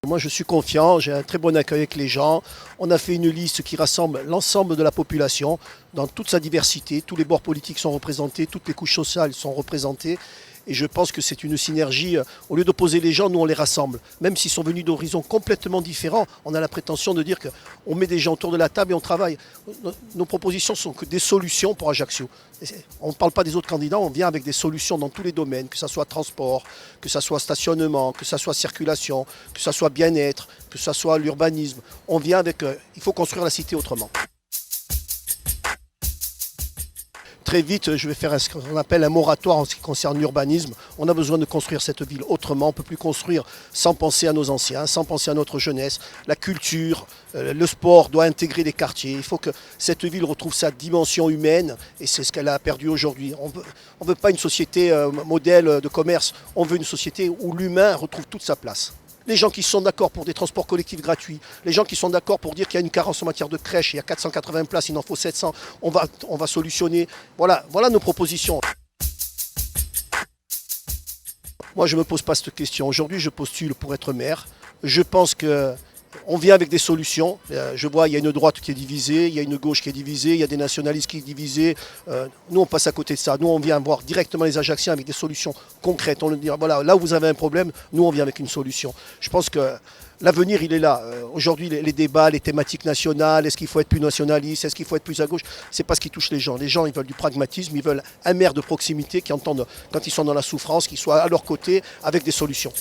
Moi, je suis confiant, j'ai un très bon accueil avec les gens. On a fait une liste qui rassemble l'ensemble de la population dans toute sa diversité. Tous les bords politiques sont représentés, toutes les couches sociales sont représentées. Et je pense que c'est une synergie. Au lieu d'opposer les gens, nous, on les rassemble. Même s'ils sont venus d'horizons complètement différents, on a la prétention de dire qu'on met des gens autour de la table et on travaille. Nos propositions sont que des solutions pour Ajaccio. On ne parle pas des autres candidats, on vient avec des solutions dans tous les domaines, que ce soit transport, que ce soit stationnement, que ce soit circulation, que ce soit bien-être, que ce soit l'urbanisme. On vient avec... il faut construire la cité autrement. Très vite, je vais faire ce qu'on appelle un moratoire en ce qui concerne l'urbanisme. On a besoin de construire cette ville autrement. On ne peut plus construire sans penser à nos anciens, sans penser à notre jeunesse. La culture, le sport doit intégrer les quartiers. Il faut que cette ville retrouve sa dimension humaine et c'est ce qu'elle a perdu aujourd'hui. On ne veut pas une société modèle de commerce. On veut une société où l'humain retrouve toute sa place. Les gens qui sont d'accord pour des transports collectifs gratuits, les gens qui sont d'accord pour dire qu'il y a une carence en matière de crèche, il y a 480 places, il en faut 700, on va solutionner. Voilà nos propositions. Moi, je ne me pose pas cette question. Aujourd'hui, je postule pour être maire. Je pense qu'on vient avec des solutions. Je vois, il y a une droite qui est divisée, il y a une gauche qui est divisée, il y a des nationalistes qui sont divisés. Nous, on passe à côté de ça. Nous, on vient voir directement les Ajacciens avec des solutions concrètes. On leur dit, voilà, là où vous avez un problème, nous, on vient avec une solution. Je pense que l'avenir, il est là. Aujourd'hui, les débats, les thématiques nationales, est-ce qu'il faut être plus nationaliste, est-ce qu'il faut être plus à gauche, c'est pas ce qui touche les gens. Les gens, ils veulent du pragmatisme, ils veulent un maire de proximité qui entende quand ils sont dans la souffrance, qui soit à leur côté avec des solutions.